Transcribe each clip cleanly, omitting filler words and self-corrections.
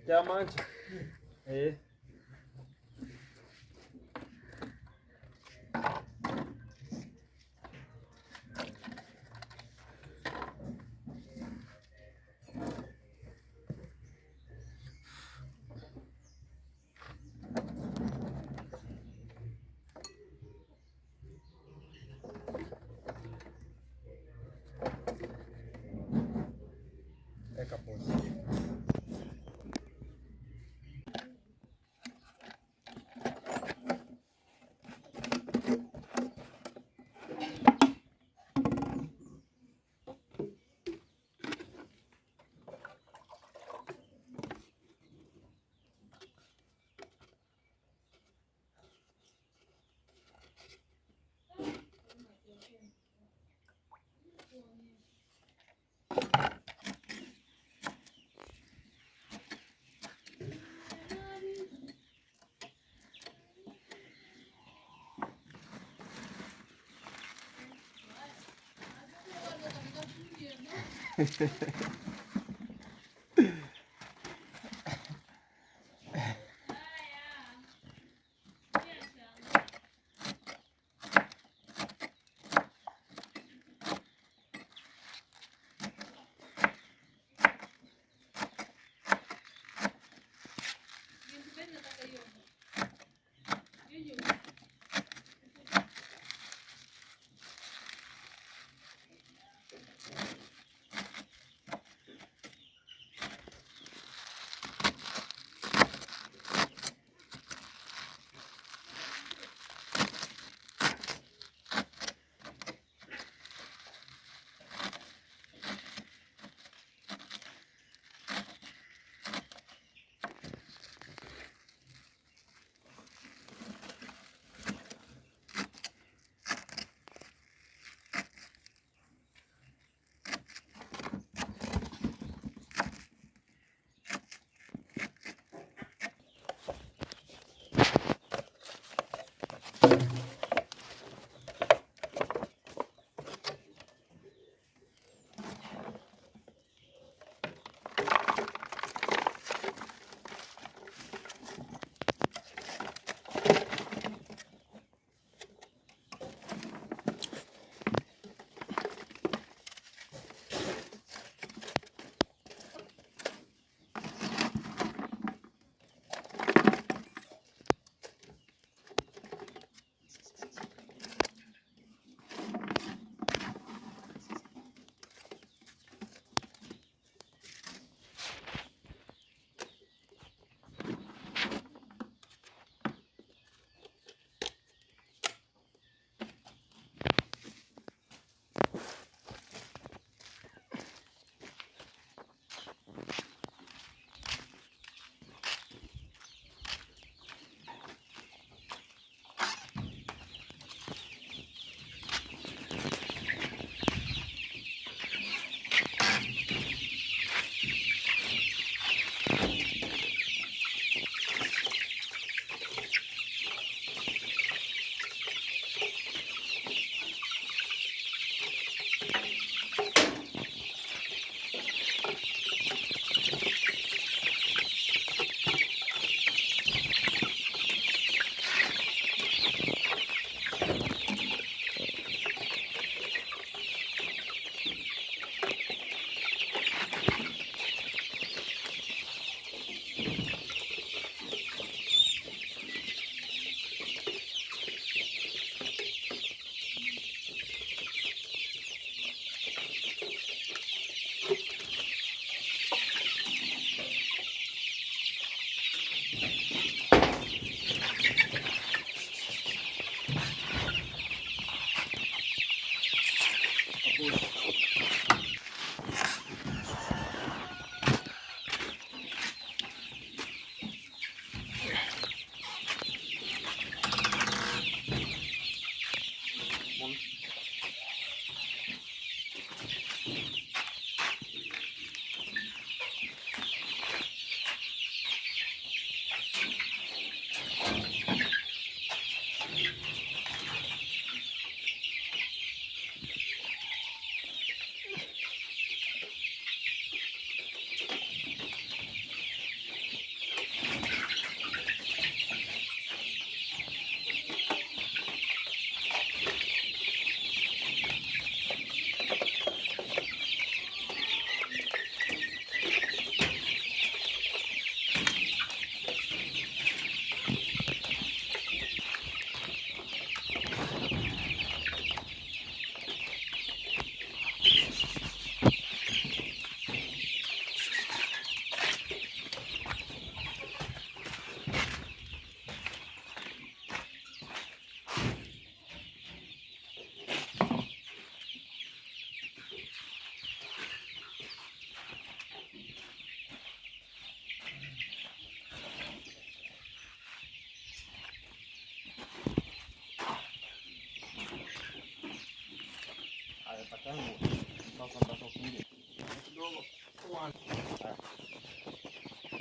Jamani. Eh. Eka pause.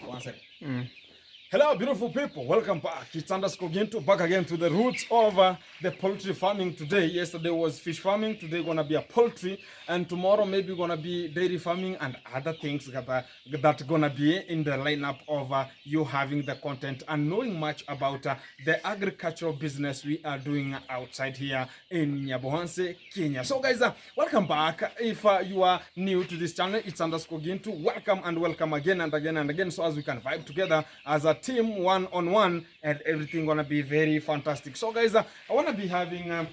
One second. Hello, beautiful people. Welcome back. It's underscore Ginto back again to the roots of the poultry farming today. Yesterday was fish farming. Today gonna be a poultry, and tomorrow maybe gonna be dairy farming and other things that gonna be in the lineup of you having the content and knowing much about the agricultural business we are doing outside here in Nyabohanse, Kenya. So guys, welcome back. If you are new to this channel, it's underscore Ginto. Welcome and welcome again and again and again, so as we can vibe together as a team one-on-one, and everything gonna be very fantastic. So guys, I want to be having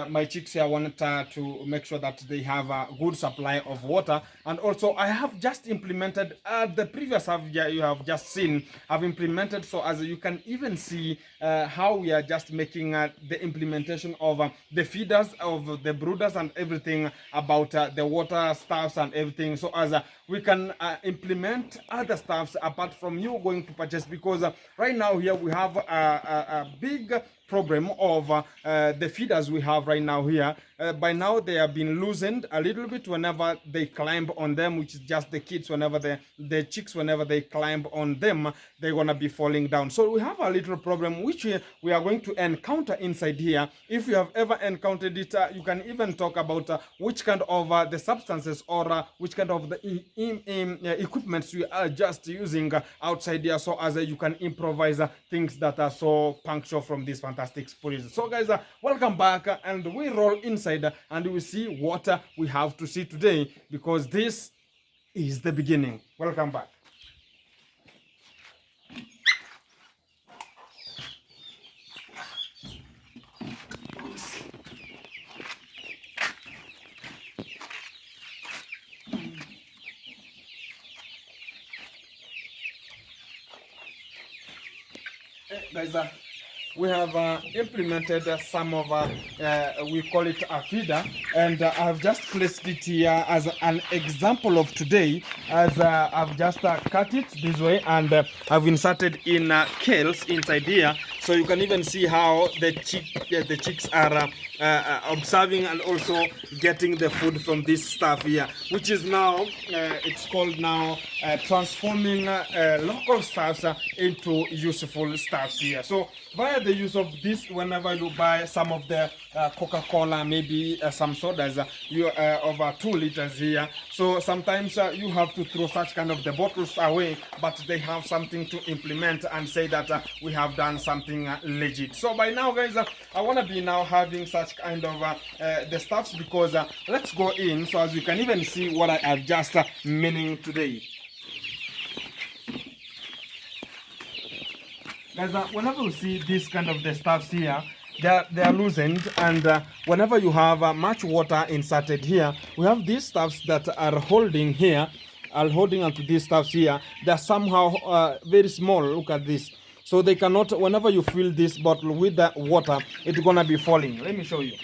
my chicks here. I wanted to make sure that they have a good supply of water, and also I have just implemented the previous you have just seen. I've implemented, so as you can even see how we are just making the implementation of the feeders, of the brooders, and everything about the water stuffs and everything, so as we can implement other stuffs apart from you going to purchase, because right now here we have a big problem of the feeders we have right now here. By now they have been loosened a little bit whenever they climb on them, which is just the kids. Whenever the chicks, whenever they climb on them, they're gonna be falling down. So we have a little problem which we are going to encounter inside here. If you have ever encountered it, you can even talk about which kind of the substances or which kind of the equipments we are just using outside here, so as you can improvise things that are so punctual from this fantastic experience. So guys, welcome back, and we roll inside and we see what we have to see today, because this is the beginning. Welcome back. Guys, we have implemented some of we call it a feeder, and I've just placed it here as an example of today, as I've just cut it this way, and I've inserted in kales inside here, so you can even see how the chicks are observing and also getting the food from this stuff here, which is now it's called now transforming local stuffs into useful stuffs here. So via the use of this, whenever you buy some of the Coca-Cola, maybe some sodas, you over 2 liters here, so sometimes you have to throw such kind of the bottles away, but they have something to implement and say that we have done something legit. So by now guys, I want to be now having such kind of the stuffs, because let's go in, so as you can even see what I have just meaning today. Guys, whenever you see this kind of the stuffs here, they are loosened, and whenever you have much water inserted here, we have these stuffs that are holding here, are holding onto these stuffs here. They're somehow very small. Look at this. So they cannot, whenever you fill this bottle with the water, it's gonna be falling. Let me show you.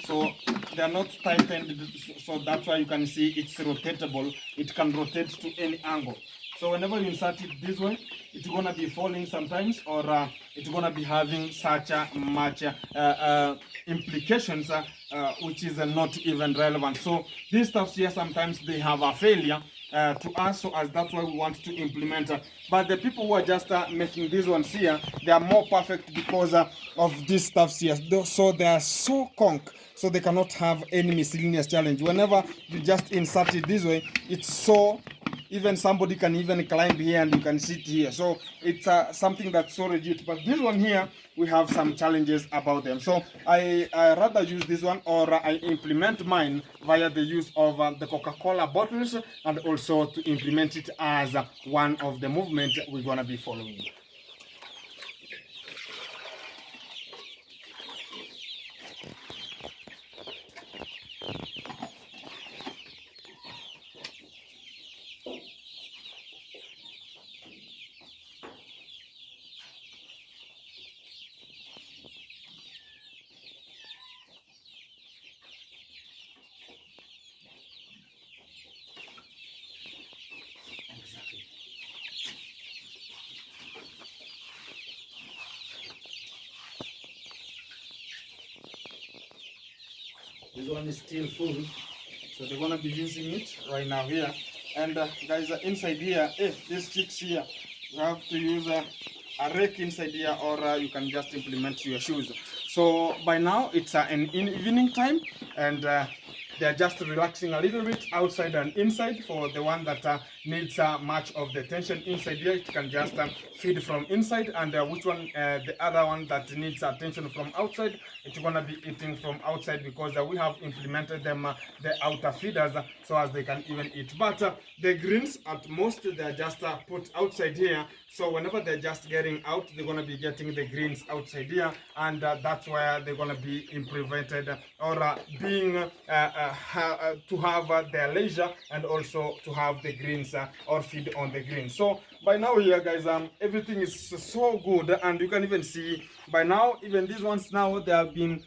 So they are not tightened, so that's why you can see it's rotatable. It can rotate to any angle. So whenever you insert it this way, it's gonna be falling sometimes, or it's gonna be having such much implications, which is not even relevant. So these stuffs here, sometimes they have a failure to us, so as that's why we want to implement. But the people who are just making these ones here, they are more perfect because of these stuffs here. So they are so conk, so they cannot have any miscellaneous challenge. Whenever you just insert it this way, it's so, even somebody can even climb here and you can sit here. So it's something that's so legit. But this one here, we have some challenges about them. So I rather use this one, or I implement mine via the use of the Coca-Cola bottles, and also to implement it as one of the movements we're gonna be following. one is still full, so they're gonna be using it right now here. And guys, inside here, these chicks here, you have to use a rake inside here, or you can just implement your shoes. So by now it's an evening time, and they're just relaxing a little bit outside and inside. For the one that needs much of the attention inside here, it can just feed from inside, and which one, the other one that needs attention from outside, it's gonna be eating from outside, because we have implemented them the outer feeders so as they can even eat. But the greens at most they're just put outside here, so whenever they're just getting out, they're gonna be getting the greens outside here, and that's where they're gonna be implemented, or being to have their leisure, and also to have the greens or feed on the greens. So by now here, guys, everything is so good, and you can even see by now, even these ones now, they have been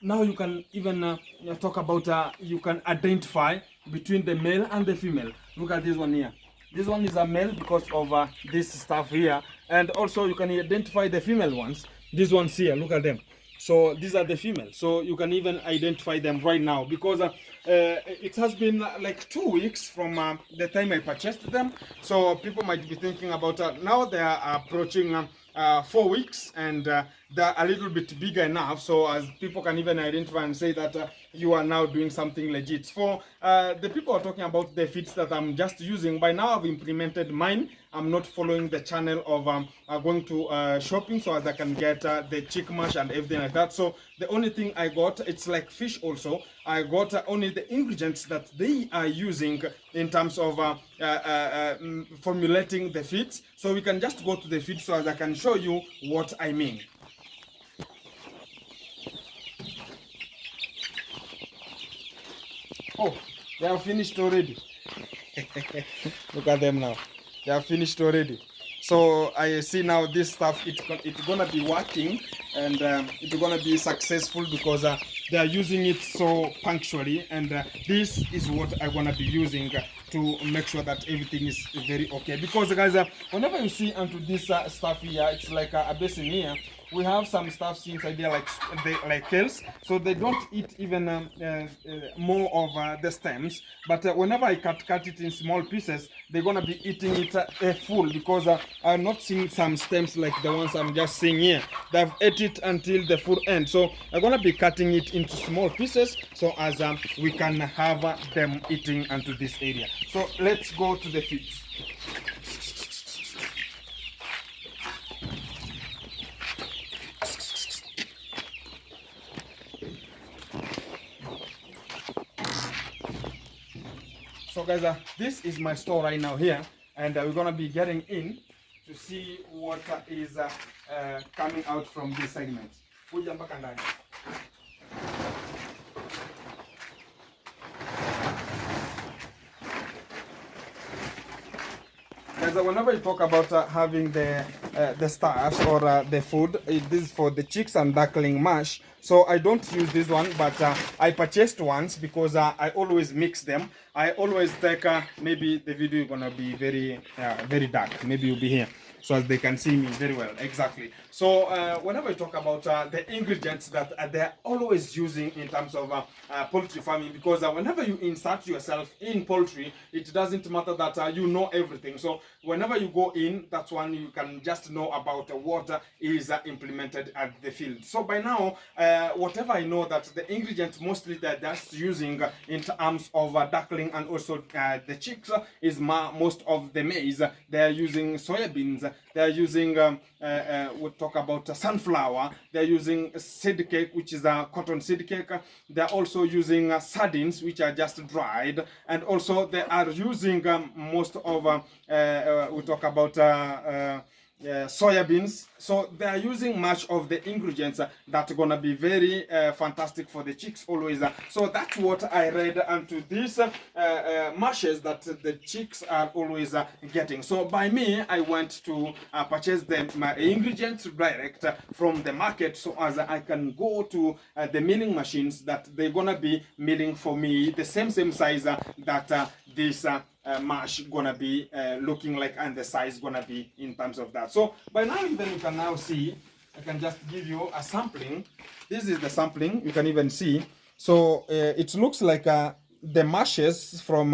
now you can even talk about you can identify between the male and the female. Look at this one here. This one is a male because of this stuff here, and also you can identify the female ones. These ones here, look at them. So these are the females, so you can even identify them right now, because it has been like 2 weeks from the time I purchased them. So people might be thinking about now they are approaching 4 weeks, and they're a little bit bigger enough, so as people can even identify and say that you are now doing something legit. For the people are talking about the feeds that I'm just using, by now I've implemented mine. I'm not following the channel of going to shopping so as I can get the chick mash and everything like that. So the only thing I got, it's like fish also, I got only the ingredients that they are using in terms of formulating the feeds. So we can just go to the feed so as I can show you what I mean. Oh, they are finished already. Look at them now. They are finished already. So I see now this stuff, it's gonna be working, and it's gonna be successful, because they are using it so punctually, and this is what I'm gonna be using to make sure that everything is very okay. Because guys, whenever you see onto this stuff here, it's like a basin here. We have some stuff inside there like kales, so they don't eat even more of the stems. But whenever I cut it in small pieces, they're gonna be eating it full, because I'm not seeing some stems like the ones I'm just seeing here. They've ate it until the full end, so I'm gonna be cutting it into small pieces so as we can have them eating into this area. So let's go to the feeds. So guys, this is my store right now here, and we're gonna be getting in to see what is coming out from this segment. Guys, whenever you talk about having the starch or the food, this is for the chicks and duckling mash. So I don't use this one, but I purchased once, because I always mix them. I always take maybe the video is gonna be very dark. Maybe you'll be here, so as they can see me very well. Exactly. So whenever you talk about the ingredients that they're always using in terms of poultry farming, because whenever you insert yourself in poultry, it doesn't matter that you know everything. So whenever you go in, that's when you can just know about what is implemented at the field. So by now, whatever I know that the ingredients mostly they're just using in terms of duckling and also the chicks is most of the maize. They're using soybeans. They're using we'll talk about sunflower. They're using seed cake, which is a cotton seed cake. They're also using sardines, which are just dried, and also they are using most of we talk about soybeans. So they are using much of the ingredients that are gonna be very fantastic for the chicks always. So that's what I read onto these mashes that the chicks are always getting. So by me, I went to purchase my ingredients direct from the market, so as I can go to the milling machines that they're gonna be milling for me the same size that this mash gonna be looking like, and the size gonna be in terms of that. So by now, even you can now see, I can just give you a sampling. This is the sampling. You can even see So it looks like the mashes from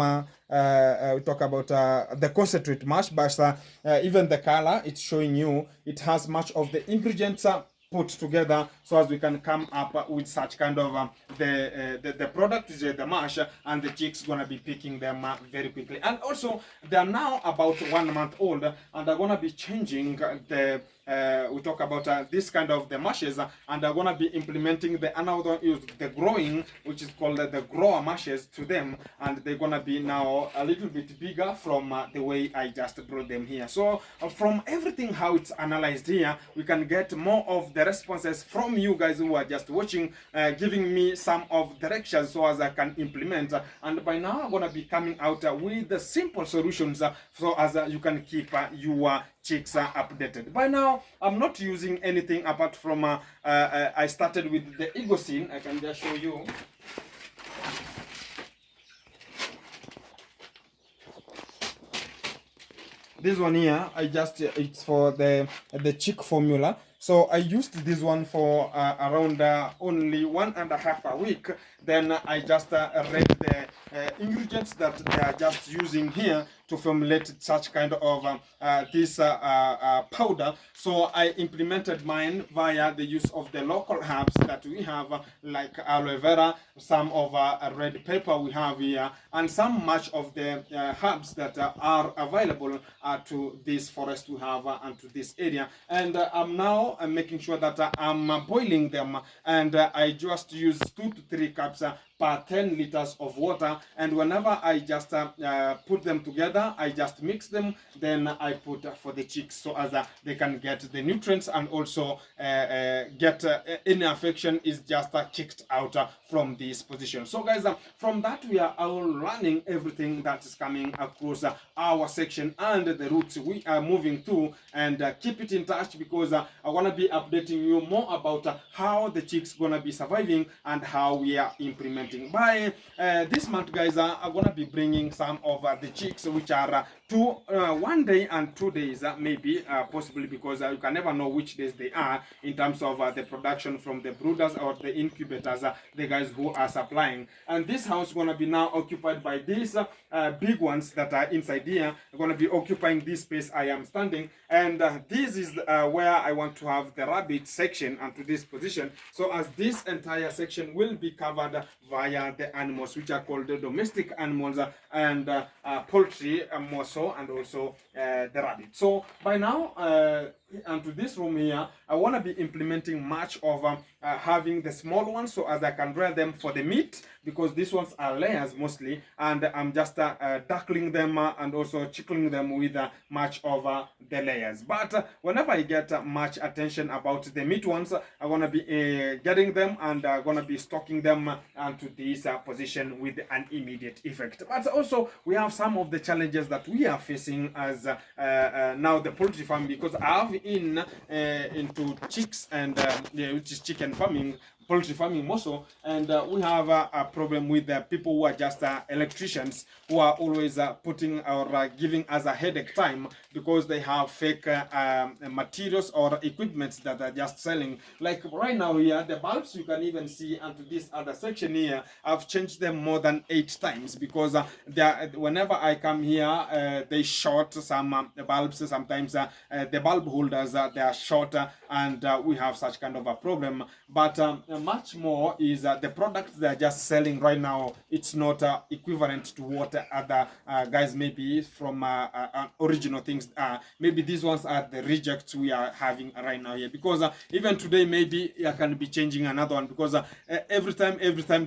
we talk about the concentrate mash, but even the color it's showing you, it has much of the ingredients put together, so as we can come up with such kind of the product is the mash, and the chicks gonna be picking them very quickly. And also they are now about 1 month old, and they're gonna be changing the we talk about this kind of the mashes, and they're gonna be implementing the another is the growing, which is called the grower mashes to them, and they're gonna be now a little bit bigger from the way I just brought them here. So from everything how it's analyzed here, we can get more of the responses from you guys who are just watching, giving me some of directions so as I can implement, and by now I'm gonna be coming out with the simple solutions so as you can keep your chicks updated. By now I'm not using anything apart from I started with the Egocene. I can just show you. This one here, I just it's for the chick formula. So I used this one for around only 1.5 week. Then I just read the ingredients that they are just using here to formulate such kind of this powder. So I implemented mine via the use of the local herbs that we have, like aloe vera, some of red pepper we have here, and some much of the herbs that are available to this forest we have and to this area. And I'm now making sure that I'm boiling them, and I just use 2 to 3 cups per 10 liters of water, and whenever I just put them together, I just mix them, then I put for the chicks so as they can get the nutrients, and also get any infection is just kicked out from this position. So guys, from that we are all running everything that is coming across our section and the routes we are moving to, and keep it in touch, because I want to be updating you more about how the chicks gonna be surviving and how we are implementing. By this month, guys, I'm gonna be bringing some of the chicks which are 1 day and 2 days, maybe possibly, because you can never know which days they are in terms of the production from the brooders or the incubators, the guys who are supplying. And this house is gonna be now occupied by these big ones that are inside here. I'm gonna be occupying this space I am standing, and this is where I want to have the rabbit section and to this position. So as this entire section will be covered via the animals which are called the domestic animals, and poultry more so, and also the rabbit. So by now and to this room here, I want to be implementing much of having the small ones so as I can rear them for the meat, because these ones are layers mostly, and I'm just tackling them and also chickling them with much of the layers. But whenever I get much attention about the meat ones, I'm gonna be getting them and gonna be stocking them to this position with an immediate effect. But also we have some of the challenges that we are facing as now the poultry farm, because I have into chicks and which is chicken farming, poultry farming also, and we have a problem with people who are just electricians, who are always putting or giving us a headache time, because they have fake materials or equipments that are just selling. Like right now here, the bulbs you can even see, and to this other section here, I've changed them more than 8 times, because whenever I come here, they short some bulbs. Sometimes the bulb holders they are short, and we have such kind of a problem. But much more is the products they are just selling right now, it's not equivalent to what other guys maybe from original things maybe these ones are the rejects we are having right now here, because even today maybe I can be changing another one, because every time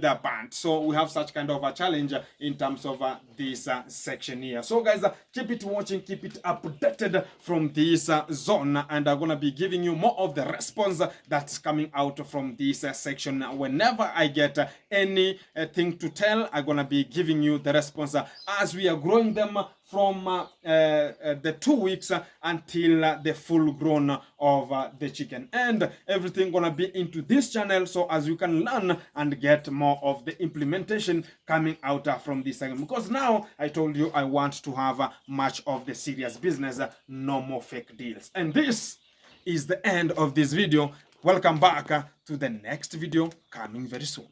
they are banned. So we have such kind of a challenge in terms of this section here. So guys, keep it watching, keep it updated from this zone, and I'm gonna be giving you more of the response that's coming out from this section. Whenever I get anything to tell, I'm gonna be giving you the response as we are growing them from the 2 weeks until the full grown of the chicken, and everything gonna be into this channel, so as you can learn and get more of the implementation coming out from this segment. Because now I told you I want to have much of the serious business, no more fake deals. And this is the end of this video. Welcome back to the next video coming very soon.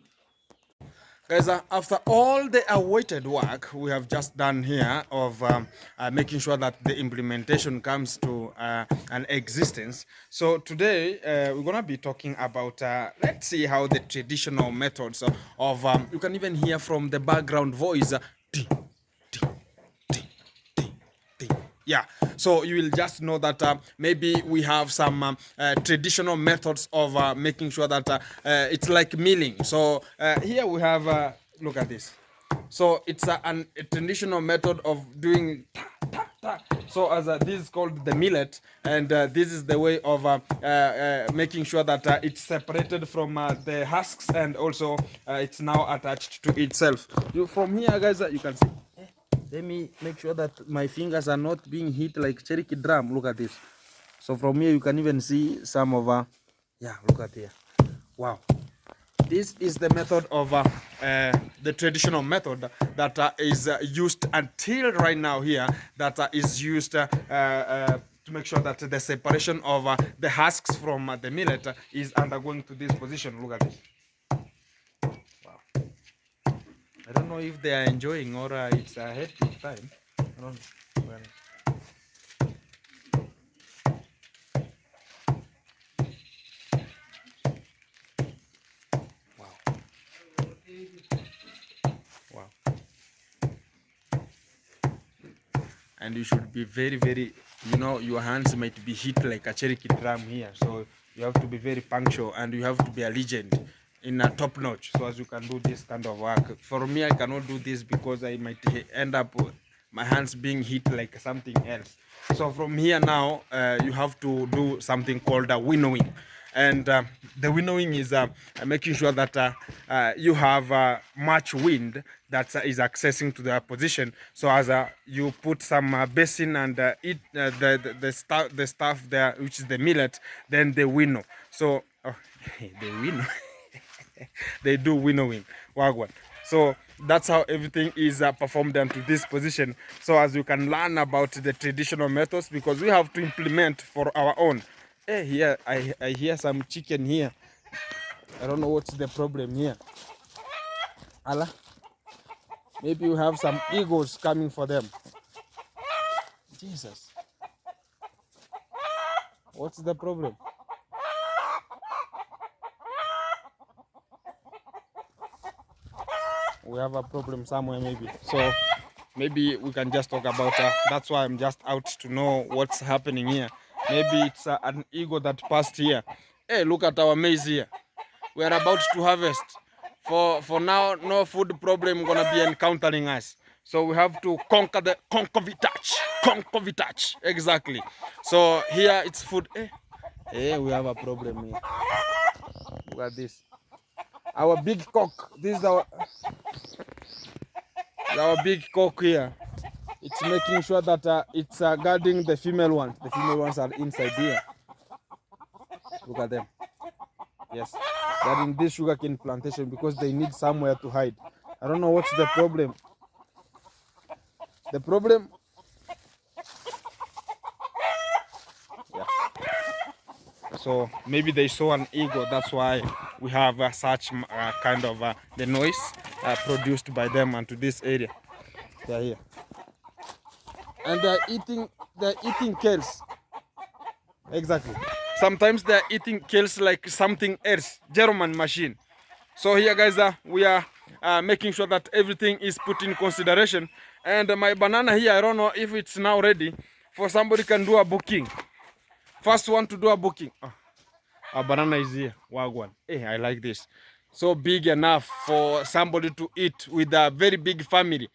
Guys, after all the awaited work we have just done here of making sure that the implementation comes to an existence. So today we're going to be talking about, let's see how the traditional methods of, you can even hear from the background voice, yeah, so you will just know that maybe we have some traditional methods of making sure that it's like milling. So here we have, look at this. So it's a traditional method of doing ta, ta, ta. So as this is called the millet, and this is the way of making sure that it's separated from the husks, and also it's now attached to itself. From here, guys, you can see. Let me make sure that my fingers are not being hit like Cherokee drum. Look at this. So from here you can even see some of, yeah, look at here. Wow. This is the method of the traditional method that is used until right now here, that is used to make sure that the separation of the husks from the millet is undergoing to this position. Look at this. I don't know if they are enjoying or it's a hectic time. I don't know. Wow. Wow. And you should be very, very, you know, your hands might be hit like a Cherokee drum here. So you have to be very punctual, and you have to be a legend in a top notch, so as you can do this kind of work. For me, I cannot do this because I might end up my hands being hit like something else. So from here now, you have to do something called a winnowing. And the winnowing is making sure that you have much wind that is accessing to the position. So as you put some basin and the stuff there, which is the millet, then they winnow. So they winnow. They do winnowing, wagwan. So that's how everything is performed into this position. So as you can learn about the traditional methods, because we have to implement for our own. Hey, here I hear some chicken here. I don't know what's the problem here. Allah, maybe you have some eagles coming for them. Jesus, what's the problem? We have a problem somewhere, maybe. So maybe we can just talk about that's why I'm just out to know what's happening here. Maybe it's an eagle that passed here. Hey, look at our maize here. We are about to harvest. For now, no food problem gonna be encountering us. So we have to conquer the concovitage. Exactly. So here it's food. Hey, we have a problem here. Look at this. Our big cock. This is our big cock here. It's making sure that it's guarding the female ones. The female ones are inside here. Look at them. Yes, they're in this sugarcane plantation because they need somewhere to hide. I don't know what's the problem. The problem. Yeah. So maybe they saw an eagle. That's why we have such kind of the noise produced by them onto this area. They're here, and they're eating kales. Exactly. Sometimes they're eating kales like something else, German machine. So here, guys, we are making sure that everything is put in consideration. And my banana here, I don't know if it's now ready for somebody can do a booking. First one to do a booking. Oh, our banana is here. Wagwan. Hey, I like this. So big enough for somebody to eat with a very big family.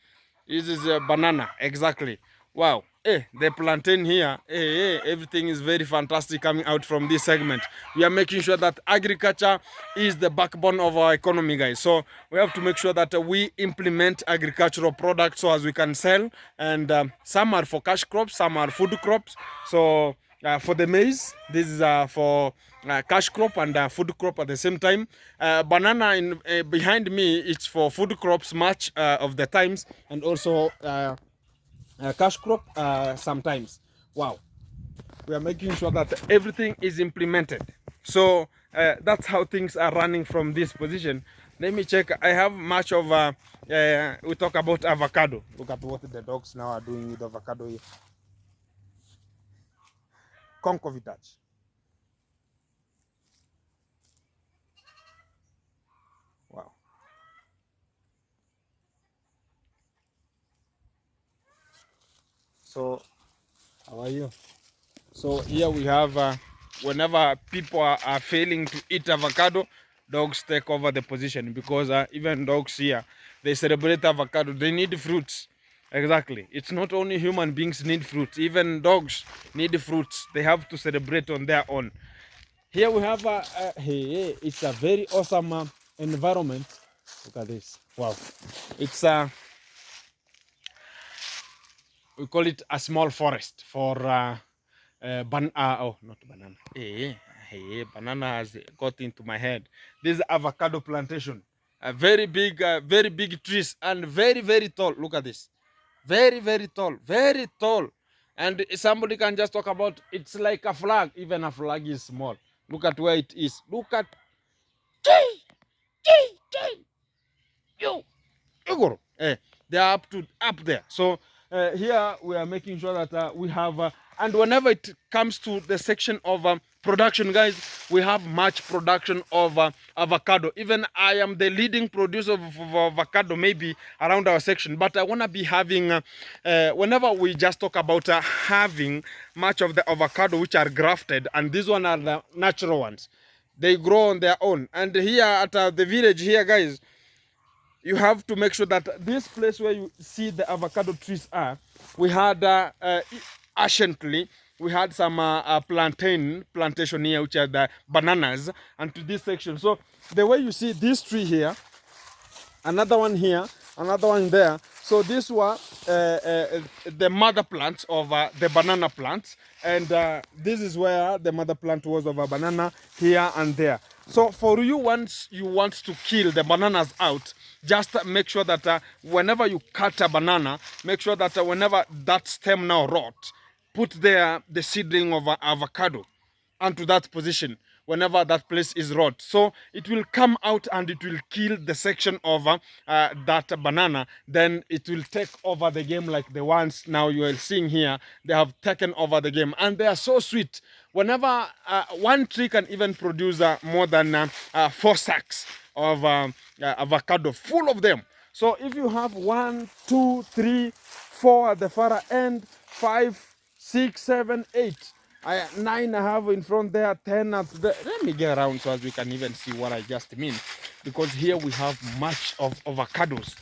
This is a banana, exactly. Wow. The plantain here, everything is very fantastic coming out from this segment. We are making sure that agriculture is the backbone of our economy, guys. So we have to make sure that we implement agricultural products so as we can sell. And some are for cash crops, some are food crops. So for the maize, this is for cash crop and food crop at the same time. Banana behind me, it's for food crops much of the times, and also cash crop sometimes. Wow, we are making sure that everything is implemented. So that's how things are running from this position. Let me check. I have much of we talk about avocado. Look at what the dogs now are doing with avocado here. Concovitage. Wow. So how are you? So here we have whenever people are failing to eat avocado, dogs take over the position, because even dogs here, they celebrate avocado. They need fruits. Exactly. It's not only human beings need fruits. Even dogs need fruits. They have to celebrate on their own. Here we have hey, it's a very awesome environment. Look at this. Wow. It's we call it a small forest for oh, not banana. Hey, banana has got into my head. This is avocado plantation. A very big trees, and very tall. Look at this. Very tall, very tall. And somebody can just talk about it's like a flag. Even a flag is small. Look at where it is. Look at you. They are up there. So here we are making sure that we have and whenever it comes to the section of production, guys, we have much production of avocado. Even I am the leading producer of avocado maybe around our section, but I want to be having whenever we just talk about having much of the avocado which are grafted, and these one are the natural ones. They grow on their own. And here at the village here, guys, you have to make sure that this place where you see the avocado trees are, we had anciently, we had some plantation here, which are the bananas, and to this section. So the way you see this tree here, another one here, another one there. So these were the mother plants of the banana plants, and this is where the mother plant was of a banana, here and there. So for you, once you want to kill the bananas out, just make sure that whenever you cut a banana, make sure that whenever that stem now rot, put there the seedling of avocado onto that position whenever that place is rot. So it will come out and it will kill the section of that banana. Then it will take over the game, like the ones now you are seeing here. They have taken over the game, and they are so sweet. Whenever one tree can even produce more than 4 sacks of avocado, full of them. So if you have 1, 2, 3, 4 at the far end, 5, 6, 7, 8. 9 I have in front there, 10 at the. Let me get around so as we can even see what I just mean. Because here we have much of avocados.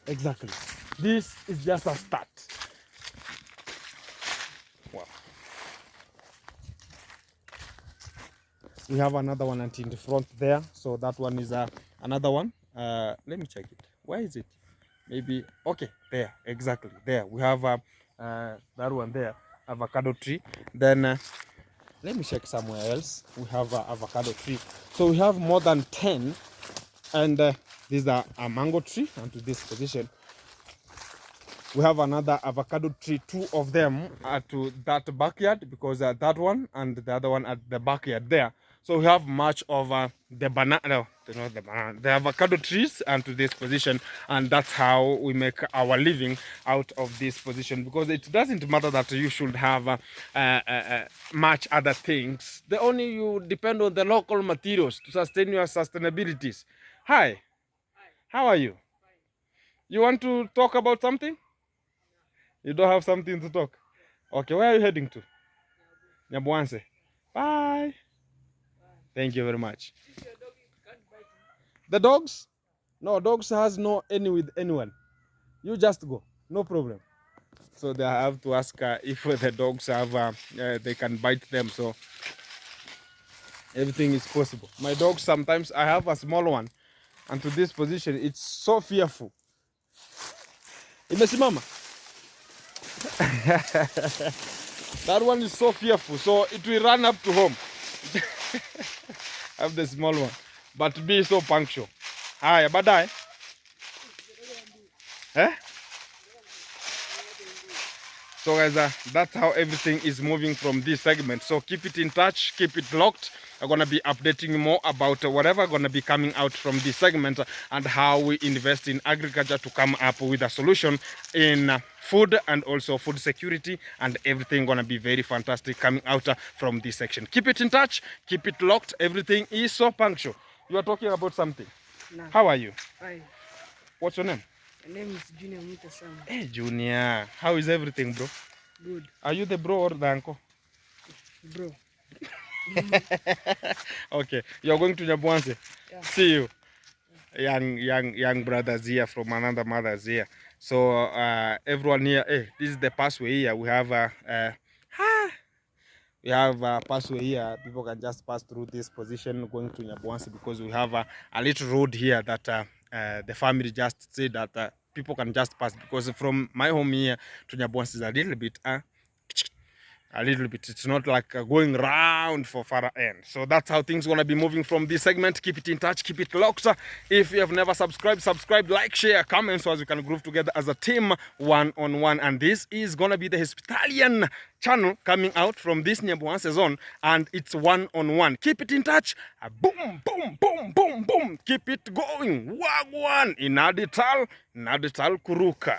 Exactly. This is just a start. Wow. We have another one in the front there. So that one is another one. Let me check it. Where is it? Maybe. Okay, there. Exactly. There. We have that one there. Avocado tree. Then let me check somewhere else. We have avocado tree. So we have more than 10, and this is a mango tree. And to this position, we have another avocado tree. 2 of them are to that backyard, because that one and the other one at the backyard there. So we have much of the banana, no, not the banana, the avocado trees, and to this position, and that's how we make our living out of this position. Because it doesn't matter that you should have much other things. The only you depend on the local materials to sustain your sustainabilities. Hi, how are you? You want to talk about something? You don't have something to talk? Okay, where are you heading to? Nyabuanse. Bye. Thank you very much. The dogs? No, dogs has no any with anyone. You just go, no problem. So they have to ask if the dogs have, they can bite them. So everything is possible. My dog, sometimes I have a small one, and to this position, it's so fearful. Imesimama. That one is so fearful, so it will run up to home. I have the small one, but be so punctual. Hi, badai. Eh? So guys, that's how everything is moving from this segment. So keep it in touch, keep it locked, I'm gonna be updating you more about whatever gonna be coming out from this segment and how we invest in agriculture to come up with a solution in food and also food security, and everything gonna be very fantastic coming out from this section. Keep it in touch, keep it locked. Everything is so punctual. You are talking about something. No. How are you? Hi. What's your name? My name is Junior Mutasam. Hey Junior, how is everything, bro? Good. Are you the bro or the uncle? Bro. Okay, you're going to Nyabuanse. Yeah. See you. Young brothers here from another mothers here. So everyone here, hey, this is the pathway here. We have a pathway here. People can just pass through this position going to Nyabuanse, because we have a little road here that the family just said that people can just pass, because from my home here to Nyabuanse is a little bit. It's not like going round for far end. So that's how things gonna be moving from this segment. Keep it in touch, keep it locked. If you have never subscribed, subscribe, like, share, comment, so as we can groove together as a team, one-on-one. And this is gonna be the Hospitalian channel coming out from this Nyabuanse zone, and it's one-on-one. Keep it in touch. Boom, boom, boom, boom, boom. Keep it going. Wagwan in Nadital Kuruka.